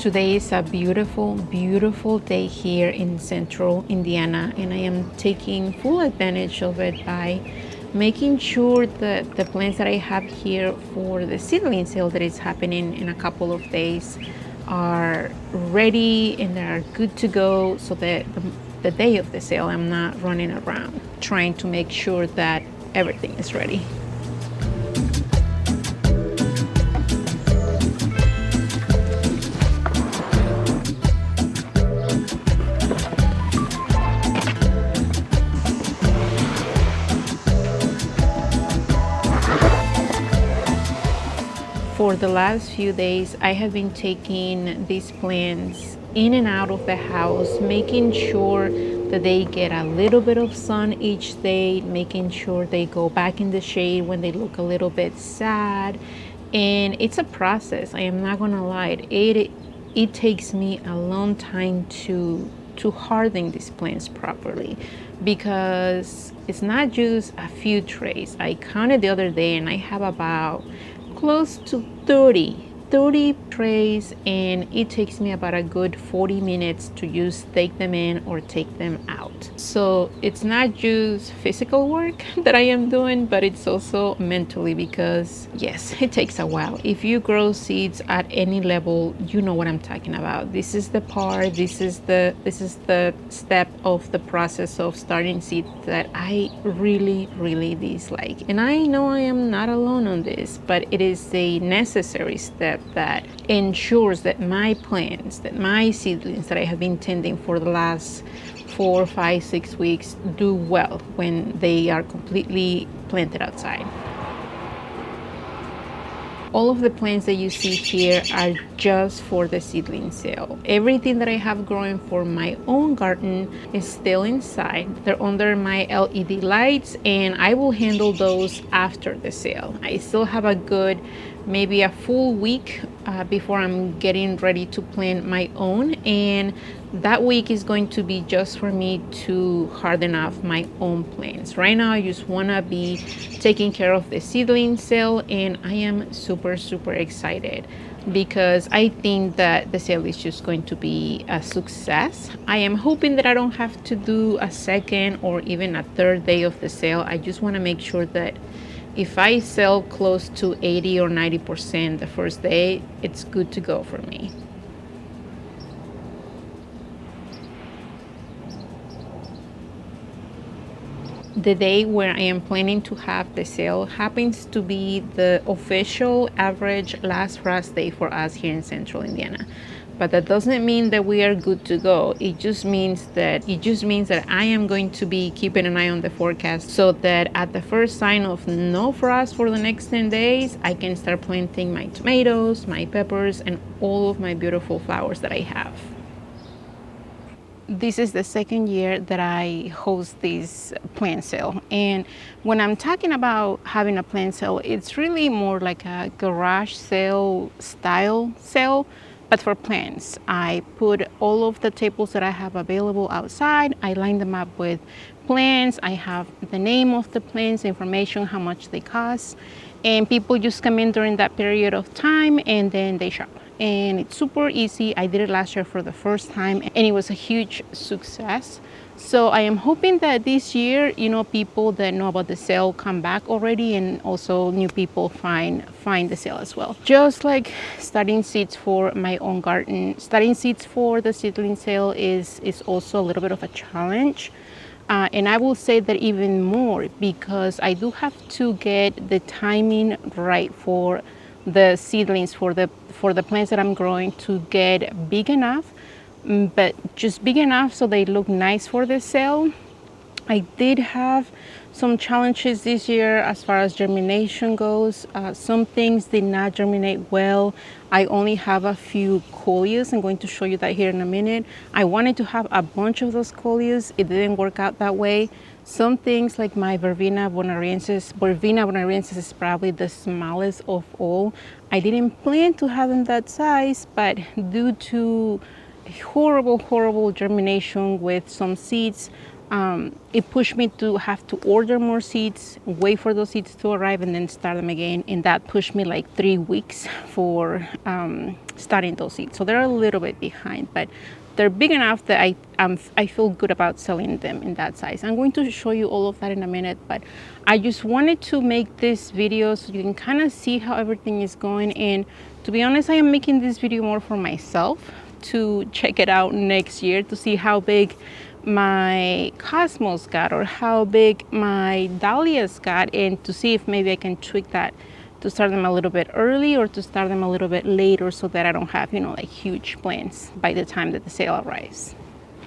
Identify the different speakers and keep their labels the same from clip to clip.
Speaker 1: Today is a beautiful, beautiful day here in central Indiana, and I am taking full advantage of it by making sure that the plants that I have here for the seedling sale that is happening in a couple of days are ready and they are good to go, so that the day of the sale I'm not running around trying to make sure that everything is ready. For the last few days, I have been taking these plants in and out of the house, making sure that they get a little bit of sun each day, making sure they go back in the shade when they look a little bit sad. And it's a process, I am not gonna lie. It takes me a long time to harden these plants properly, because it's not just a few trays. I counted the other day and I have about close to 30 trays, and it takes me about a good 40 minutes to just take them in or take them out. So it's not just physical work that I am doing, but it's also mentally, because yes, it takes a while. If you grow seeds at any level, you know what I'm talking about. This is the step of the process of starting seeds that I really dislike. And I know I am not alone on this, but it is a necessary step that ensures that my plants, that my seedlings that I have been tending for the last 4, 5, 6 weeks do well when they are completely planted outside. All of the plants that you see here are just for the seedling sale. Everything that I have growing for my own garden is still inside. They're under my LED lights, and I will handle those after the sale. I still have a good, maybe a full week before I'm getting ready to plant my own, and that week is going to be just for me to harden off my own plants. Right now I just want to be taking care of the seedling sale, and I am super excited because I think that the sale is just going to be a success. I am hoping that I don't have to do a second or even a third day of the sale. I just want to make sure that if I sell close to 80 or 90% the first day, it's good to go for me. The day where I am planning to have the sale happens to be the official average last frost day for us here in central Indiana. But that doesn't mean that we are good to go. It just means that I am going to be keeping an eye on the forecast, so that at the first sign of no frost for the next 10 days, I can start planting my tomatoes, my peppers, and all of my beautiful flowers that I have. This is the second year that I host this plant sale, and when I'm talking about having a plant sale, it's really more like a garage sale style sale, but for plants. I put all of the tables that I have available outside, I line them up with plants, I have the name of the plants, information, how much they cost, and people just come in during that period of time and then they shop. And it's super easy. I did it last year for the first time, and it was a huge success. So I am hoping that this year, people that know about the sale come back already, and also new people find the sale as well. Just like starting seeds for my own garden, starting seeds for the seedling sale is also a little bit of a challenge. And I will say that even more, because I do have to get the timing right for the seedlings, for the plants that I'm growing to get big enough, but just big enough so they look nice for the sale. I did have some challenges this year as far as germination goes. Some things did not germinate well. I only have a few coleus. I'm going to show you that here in a minute. I wanted to have a bunch of those coleus. It didn't work out that way. Some things like my Verbena bonariensis is probably the smallest of all. I didn't plan to have them that size, but due to horrible germination with some seeds. It pushed me to have to order more seeds, wait for those seeds to arrive, and then start them again. And that pushed me like 3 weeks for starting those seeds. So they're a little bit behind, but they're big enough that I feel good about selling them in that size. I'm going to show you all of that in a minute, but I just wanted to make this video so you can kind of see how everything is going. And to be honest, I am making this video more for myself to check it out next year to see how big my cosmos got or how big my dahlias got, and to see if maybe I can tweak that to start them a little bit early or to start them a little bit later so that I don't have, you know, like huge plants by the time that the sale arrives.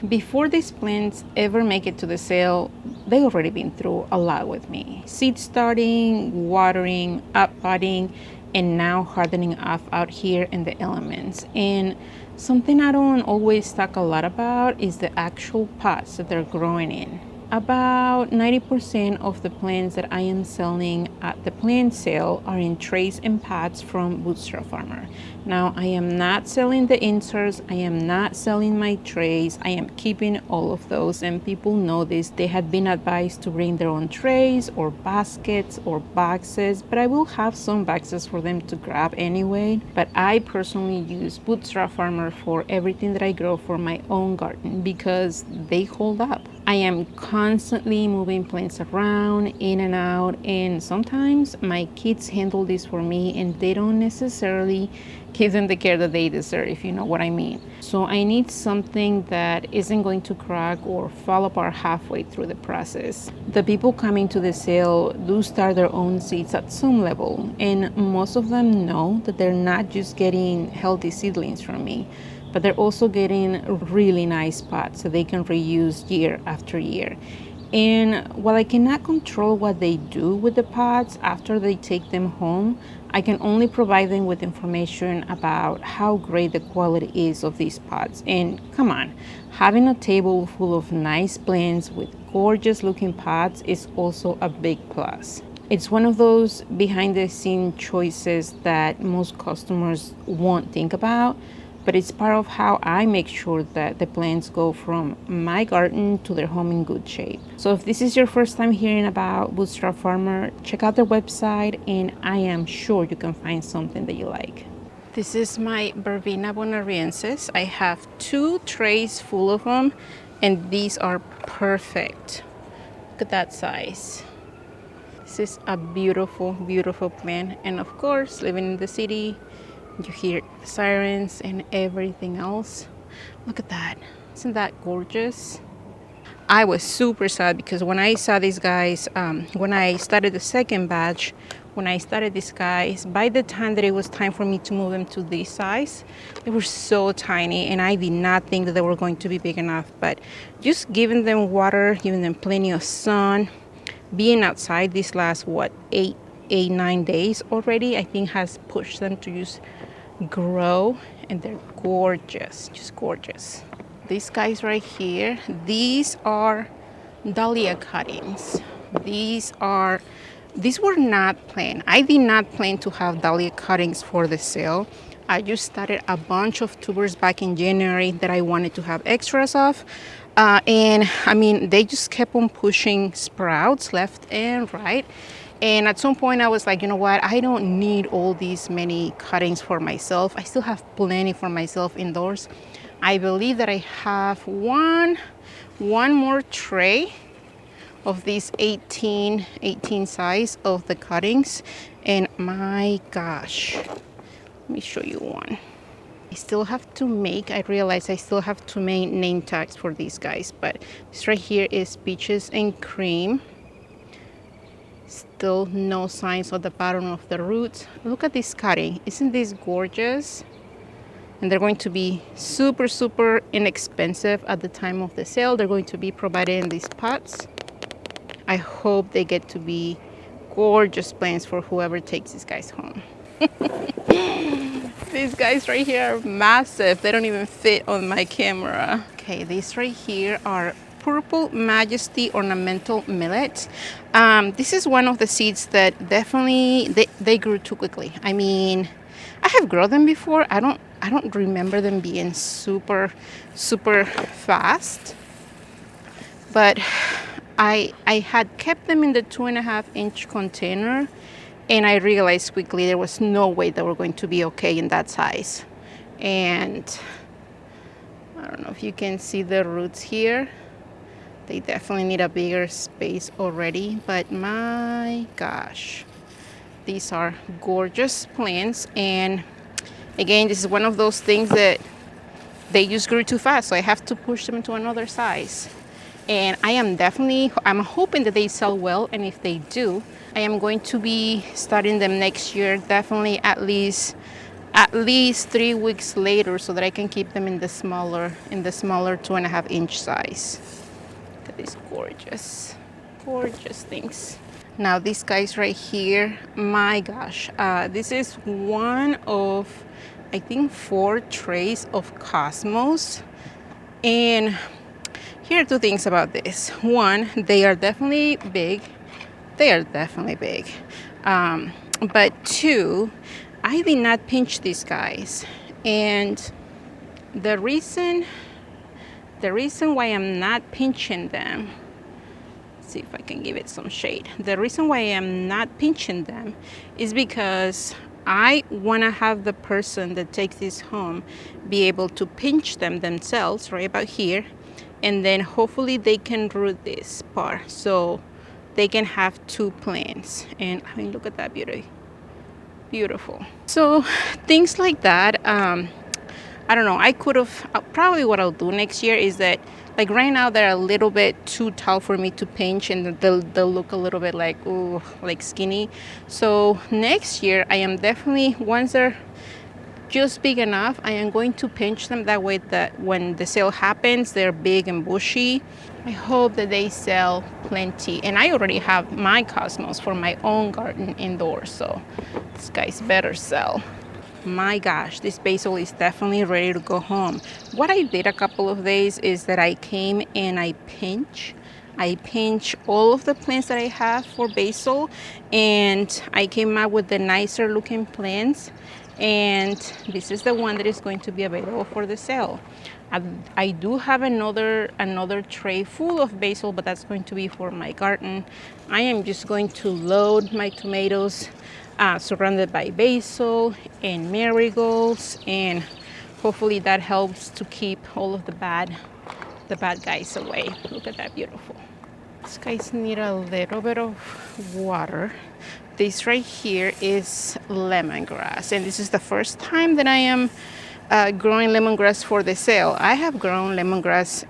Speaker 1: Before these plants ever make it to the sale, they've already been through a lot with me. Seed starting, watering, up potting, and now hardening off out here in the elements. And something I don't always talk a lot about is the actual pots that they're growing in. About 90% of the plants that I am selling at the plant sale are in trays and pots from Bootstrap Farmer. Now, I am not selling the inserts, I am not selling my trays, I am keeping all of those, and people know this. They had been advised to bring their own trays or baskets or boxes, but I will have some boxes for them to grab anyway. But I personally use Bootstrap Farmer for everything that I grow for my own garden because they hold up. I am constantly moving plants around, in and out, and sometimes my kids handle this for me and they don't necessarily give them the care that they deserve, if you know what I mean. So I need something that isn't going to crack or fall apart halfway through the process. The people coming to the sale do start their own seeds at some level, and most of them know that they're not just getting healthy seedlings from me, but they're also getting really nice pots that they can reuse year after year. And while I cannot control what they do with the pots after they take them home, I can only provide them with information about how great the quality is of these pots. And come on, having a table full of nice plants with gorgeous looking pots is also a big plus. It's one of those behind the scene choices that most customers won't think about, but it's part of how I make sure that the plants go from my garden to their home in good shape. So if this is your first time hearing about Bootstrap Farmer, check out their website and I am sure you can find something that you like. This is my Verbena bonariensis. I have 2 trays full of them and these are perfect. Look at that size. This is a beautiful plant, and of course, living in the city, you hear the sirens and everything else. Look at that. Isn't that gorgeous? I was super sad because when I saw these guys, when I started the second batch, when I started these guys, by the time that it was time for me to move them to this size, they were so tiny and I did not think that they were going to be big enough. But just giving them water, giving them plenty of sun, being outside these last, 9 days already, I think has pushed them to just grow, and they're gorgeous, just gorgeous. These guys right here, these are dahlia cuttings. These were not planned. I did not plan to have dahlia cuttings for the sale. I just started a bunch of tubers back in January that I wanted to have extras of. And I mean, they just kept on pushing sprouts left and right. And at some point I was like, you know what, I don't need all these many cuttings for myself. I still have plenty for myself indoors. I believe that I have one more tray of these 18 size of the cuttings. And my gosh, let me show you one. I realize I still have to make name tags for these guys, but this right here is peaches and cream. Still no signs of the bottom of the roots. Look at this cutting. Isn't this gorgeous? And they're going to be super inexpensive at the time of the sale. They're going to be provided in these pots. I hope they get to be gorgeous plants for whoever takes these guys home. These guys right here are massive. They don't even fit on my camera. Okay, these right here are Purple Majesty ornamental millet. This is one of the seeds that definitely they grew too quickly. I mean, I have grown them before. I I don't remember them being super fast, but I had kept them in the 2.5-inch container, and I realized quickly there was no way they were going to be okay in that size. And I don't know if you can see the roots here. They definitely need a bigger space already, but my gosh, these are gorgeous plants. And again, this is one of those things that they just grew too fast, so I have to push them to another size. And I'm hoping that they sell well, and if they do, I am going to be starting them next year, definitely at least 3 weeks later, so that I can keep them in the smaller 2.5-inch size. Look at these gorgeous things. Now these guys right here, my gosh, this is one of, I think, 4 trays of Cosmos. And here are 2 things about this. One, they are definitely big. But 2, I did not pinch these guys. And the reason why I'm not pinching them, let's see if I can give it some shade. The reason why I'm not pinching them is because I want to have the person that takes this home be able to pinch them themselves right about here, and then hopefully they can root this part so they can have 2 plants. And I mean, look at that beauty. Beautiful. So things like that, I don't know, I could have, probably what I'll do next year is that, like right now they're a little bit too tall for me to pinch, and they'll look a little bit like, ooh, like skinny. So next year I am definitely, once they're just big enough, I am going to pinch them, that way that when the sale happens, they're big and bushy. I hope that they sell plenty. And I already have my Cosmos for my own garden indoors, so this guy's better sell. My gosh, this basil is definitely ready to go home. What I did a couple of days is that I came and I pinch all of the plants that I have for basil, and I came up with the nicer looking plants. And this is the one that is going to be available for the sale. I do have another tray full of basil, but that's going to be for my garden. I am just going to load my tomatoes surrounded by basil and marigolds, and hopefully that helps to keep all of the bad guys away. Look at that, beautiful. These guys need a little bit of water. This right here is lemongrass, and this is the first time that I am growing lemongrass for the sale. I have grown lemongrass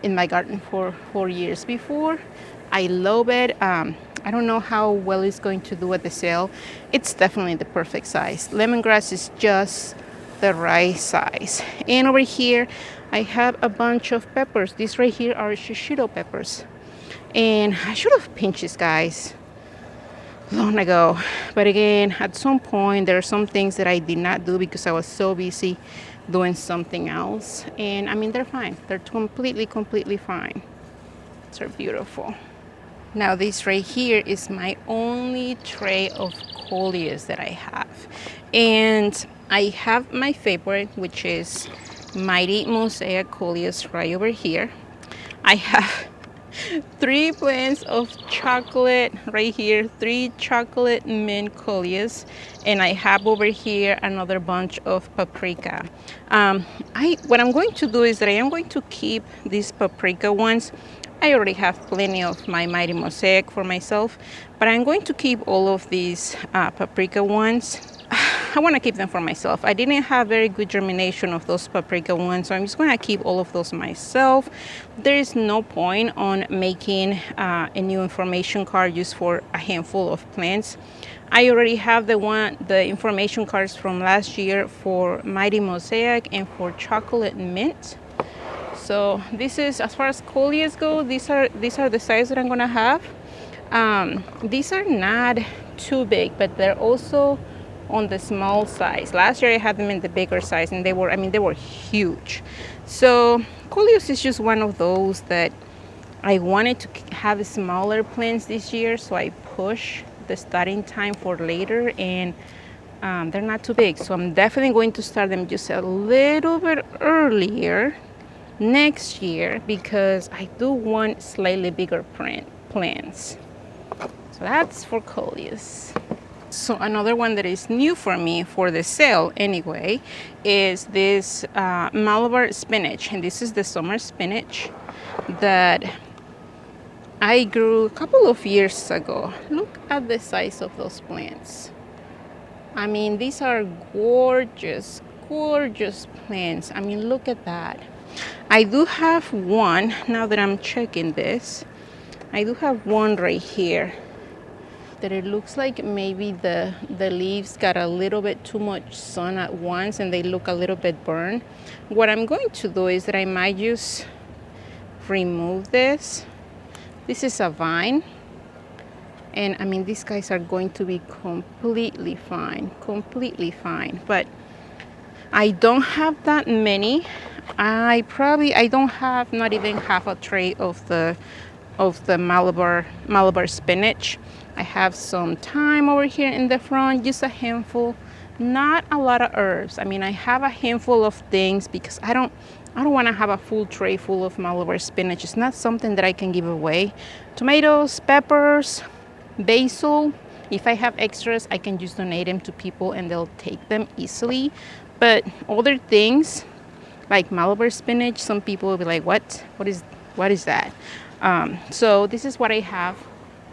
Speaker 1: in my garden for 4 years before. I love it. I don't know how well it's going to do at the sale. It's definitely the perfect size. Lemongrass is just the right size. And over here, I have a bunch of peppers. These right here are shishito peppers. And I should have pinched these guys long ago. But again, at some point, there are some things that I did not do because I was so busy doing something else. And I mean, they're fine. They're completely fine. They're beautiful. Now this right here is my only tray of coleus that I have. And I have my favorite, which is Mighty Mosaic coleus right over here. I have 3 plants of chocolate right here, 3 chocolate mint coleus, and I have over here another bunch of paprika. What I'm going to do is that I am going to keep these paprika ones. I already have plenty of my Mighty Mosaic for myself, but I'm going to keep all of these paprika ones. I want to keep them for myself. I didn't have very good germination of those paprika ones, so I'm just going to keep all of those myself. There is no point on making a new information card just for a handful of plants. I already have the information cards from last year for Mighty Mosaic and for chocolate mint. So this is, as far as coleus go, these are the size that I'm gonna have. These are not too big, but they're also on the small size. Last year I had them in the bigger size, and they were huge. So coleus is just one of those that I wanted to have smaller plants this year, so I push the starting time for later, and They're not too big, so I'm definitely going to start them just a little bit earlier next year because I do want slightly bigger plants. So that's for coleus. So another one that is new for me for the sale anyway is this Malabar spinach, and this is the summer spinach that I grew a couple of years ago. Look at the size of those plants. I mean, these are gorgeous, gorgeous plants. I mean, look at that. I do have one, now that I'm checking this, I do have one right here that it looks like maybe the leaves got a little bit too much sun at once and they look a little bit burned. What I'm going to do is that I might just remove this. This is a vine. And I mean, these guys are going to be completely fine, but I don't have that many. I don't have not even half a tray of the Malabar spinach. I have some thyme over here in the front, just a handful, not a lot of herbs. I mean, I have a handful of things because I don't want to have a full tray full of Malabar spinach. It's not something that I can give away. Tomatoes, peppers, basil. If I have extras, I can just donate them to people and they'll take them easily. But other things like Malabar spinach, some people will be like, what is that? So this is what I have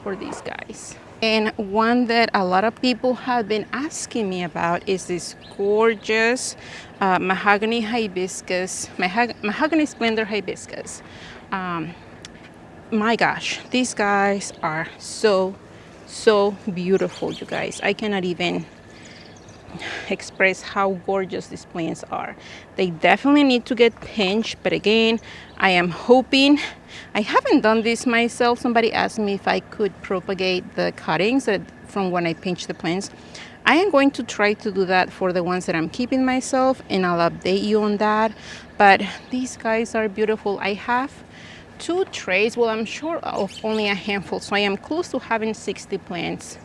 Speaker 1: for these guys. And one that a lot of people have been asking me about is this gorgeous mahogany hibiscus, mahogany splendor hibiscus. My gosh, these guys are so beautiful, you guys. I cannot even express how gorgeous these plants are. They definitely need to get pinched, but again, I am hoping, I haven't done this myself. Somebody asked me if I could propagate the cuttings from when I pinch the plants. I am going to try to do that for the ones that I'm keeping myself, and I'll update you on that. But these guys are beautiful. I have 2 trays, well, I'm sure of only a handful, so I am close to having 60 plants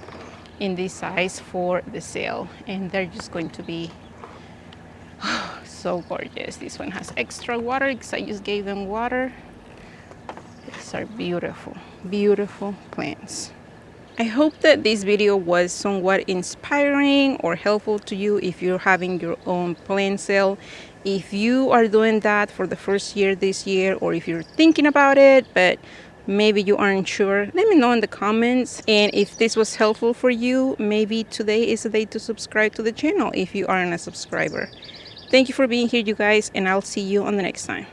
Speaker 1: in this size for the sale, and they're just going to be so gorgeous. This one has extra water because I just gave them water. These are beautiful, beautiful plants. I hope that this video was somewhat inspiring or helpful to you if you're having your own plant sale. If you are doing that for the first year this year, or if you're thinking about it but maybe you aren't sure, let me know in the comments. And if this was helpful for you, maybe today is the day to subscribe to the channel if you aren't a subscriber. Thank you for being here, you guys, and I'll see you on the next time.